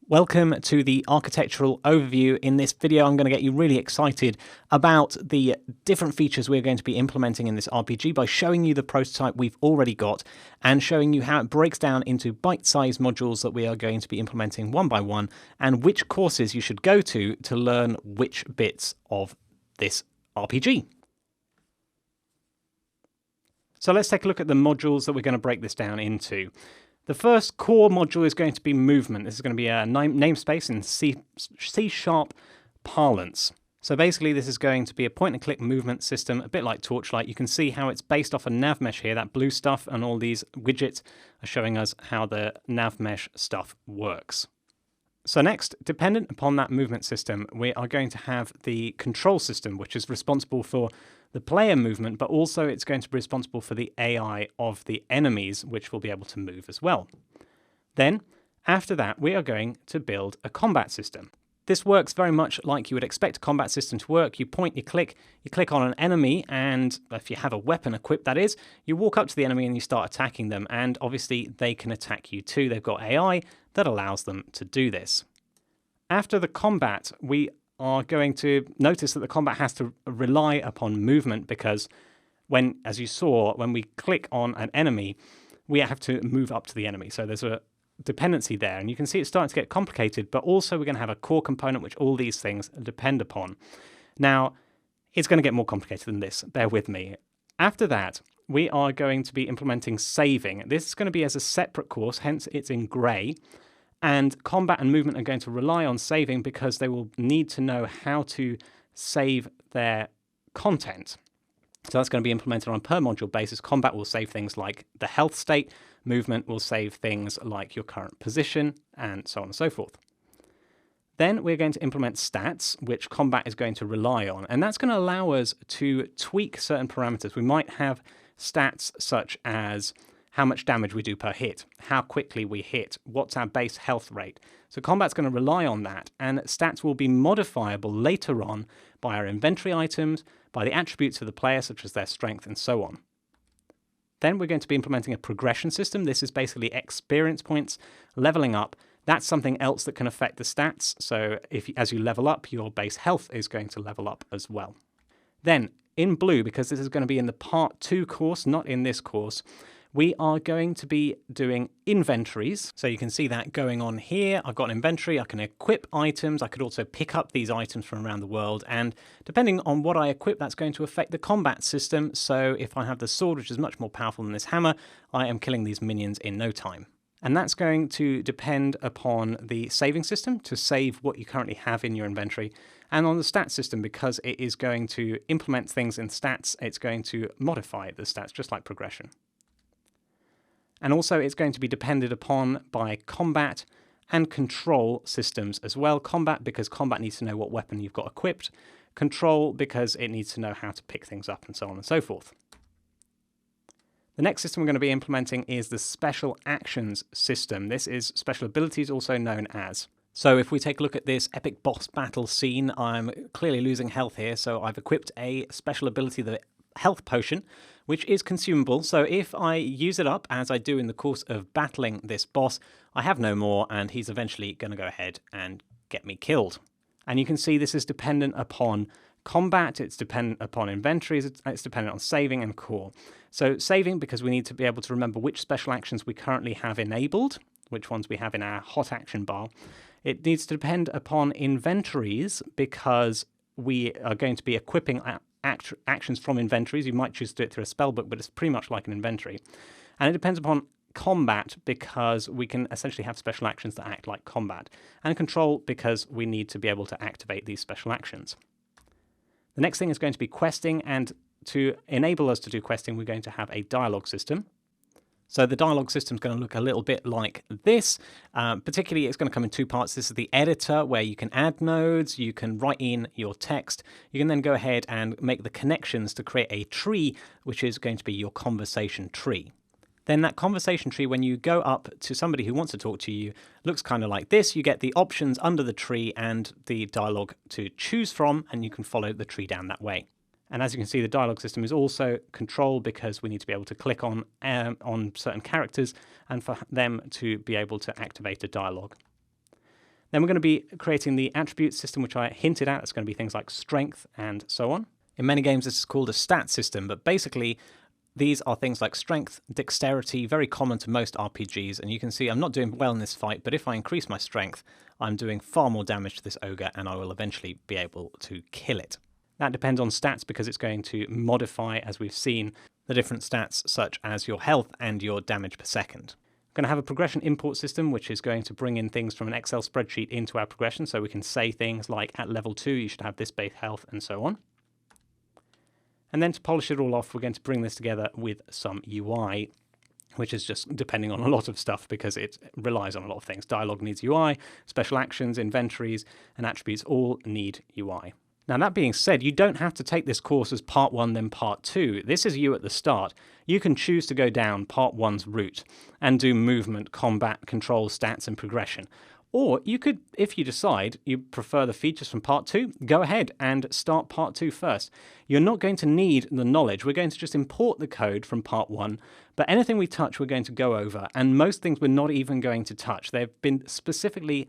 Welcome to the architectural overview. In this video, I'm going to get you really excited about the different features we're going to be implementing in this RPG by showing you the prototype we've already got and showing you how it breaks down into bite-sized modules that we are going to be implementing one by one and which courses you should go to learn which bits of this RPG. So let's take a look at the modules that we're going to break this down into. The first core module is going to be movement. This is going to be a namespace in C# parlance. So basically this is going to be a point-and-click movement system, a bit like Torchlight. You can see how it's based off a nav mesh here. That blue stuff and all these widgets are showing us how the nav mesh stuff works. So next, dependent upon that movement system, we are going to have the control system, which is responsible for the player movement, but also it's going to be responsible for the AI of the enemies, which will be able to move as well. Then, after that, we are going to build a combat system. This works very much like you would expect a combat system to work. You point, you click on an enemy, and if you have a weapon equipped, that is, you walk up to the enemy and you start attacking them, and obviously they can attack you too. They've got AI that allows them to do this. After the combat, we are going to notice that the combat has to rely upon movement because as you saw, when we click on an enemy, we have to move up to the enemy. So there's a dependency there, and you can see it's starting to get complicated, but also we're going to have a core component which all these things depend upon. Now, it's going to get more complicated than this. Bear with me. After that, we are going to be implementing saving. This is going to be as a separate course, hence it's in grey. And combat and movement are going to rely on saving because they will need to know how to save their content. So that's going to be implemented on a per module basis. Combat will save things like the health state. Movement will save things like your current position, and so on and so forth. Then we're going to implement stats, which combat is going to rely on. And that's going to allow us to tweak certain parameters. We might have stats such as how much damage we do per hit, how quickly we hit, what's our base health rate. So combat's going to rely on that, and stats will be modifiable later on by our inventory items, by the attributes of the player, such as their strength, and so on. Then we're going to be implementing a progression system. This is basically experience points, leveling up. That's something else that can affect the stats. So as you level up, your base health is going to level up as well. Then in blue, because this is going to be in the part 2 course, not in this course, we are going to be doing inventories. So you can see that going on here. I've got an inventory, I can equip items, I could also pick up these items from around the world, and depending on what I equip, that's going to affect the combat system. So if I have the sword, which is much more powerful than this hammer, I am killing these minions in no time. And that's going to depend upon the saving system to save what you currently have in your inventory, and on the stat system because it is going to implement things in stats, it's going to modify the stats just like progression. And also it's going to be depended upon by combat and control systems as well. Combat because combat needs to know what weapon you've got equipped. Control because it needs to know how to pick things up and so on and so forth. The next system we're going to be implementing is the special actions system. This is special abilities, also known as. So if we take a look at this epic boss battle scene, I'm clearly losing health here, so I've equipped a special ability, the health potion, which is consumable. So if I use it up, as I do in the course of battling this boss, I have no more, and he's eventually going to go ahead and get me killed. And you can see this is dependent upon combat, it's dependent upon inventories, it's dependent on saving and core. So saving because we need to be able to remember which special actions we currently have enabled, which ones we have in our hot action bar. It needs to depend upon inventories because we are going to be equipping actions from inventories. You might choose to do it through a spellbook, but it's pretty much like an inventory. And it depends upon combat because we can essentially have special actions that act like combat. And control because we need to be able to activate these special actions. The next thing is going to be questing, and to enable us to do questing, we're going to have a dialogue system. So the dialogue system is going to look a little bit like this. Particularly, it's going to come in 2 parts. This is the editor where you can add nodes, you can write in your text. You can then go ahead and make the connections to create a tree, which is going to be your conversation tree. Then that conversation tree, when you go up to somebody who wants to talk to you, looks kind of like this. You get the options under the tree and the dialogue to choose from, and you can follow the tree down that way. And as you can see, the dialogue system is also controlled because we need to be able to click on certain characters and for them to be able to activate a dialogue. Then we're going to be creating the attribute system, which I hinted at. It's going to be things like strength and so on. In many games, this is called a stat system, but basically these are things like strength, dexterity, very common to most RPGs, and you can see I'm not doing well in this fight, but if I increase my strength, I'm doing far more damage to this ogre, and I will eventually be able to kill it. That depends on stats because it's going to modify, as we've seen, the different stats such as your health and your damage per second. We're going to have a progression import system, which is going to bring in things from an Excel spreadsheet into our progression, so we can say things like at level 2 you should have this base health and so on. And then to polish it all off, we're going to bring this together with some UI, which is just depending on a lot of stuff because it relies on a lot of things. Dialogue needs UI, special actions, inventories, and attributes all need UI. Now, that being said, you don't have to take this course as part 1, then part 2. This is you at the start. You can choose to go down part 1's route and do movement, combat, control, stats, and progression. Or you could, if you decide you prefer the features from part 2, go ahead and start part 2 first. You're not going to need the knowledge. We're going to just import the code from part 1, but anything we touch we're going to go over, and most things we're not even going to touch. They've been specifically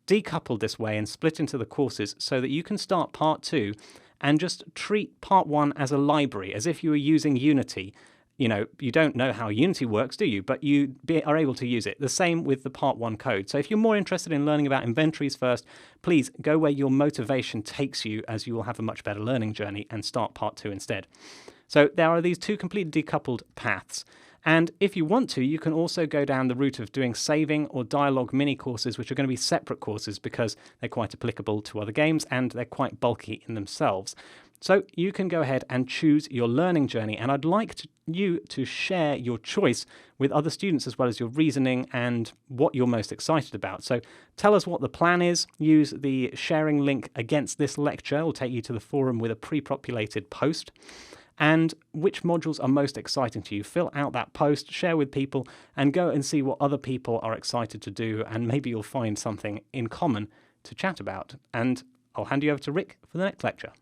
decoupled this way and split into the courses so that you can start part 2 and just treat part 1 as a library, as if you were using Unity. You know, you don't know how Unity works, do you? But you are able to use it. The same with the part 1 code. So if you're more interested in learning about inventories first, please go where your motivation takes you, as you will have a much better learning journey, and start part 2 instead. So there are these two completely decoupled paths. And if you want to, you can also go down the route of doing saving or dialogue mini courses, which are going to be separate courses because they're quite applicable to other games and they're quite bulky in themselves. So you can go ahead and choose your learning journey, and I'd like you to share your choice with other students as well as your reasoning and what you're most excited about. So tell us what the plan is. Use the sharing link against this lecture. It will take you to the forum with a pre-populated post. And which modules are most exciting to you. Fill out that post, share with people, and go and see what other people are excited to do, and maybe you'll find something in common to chat about. And I'll hand you over to Rick for the next lecture.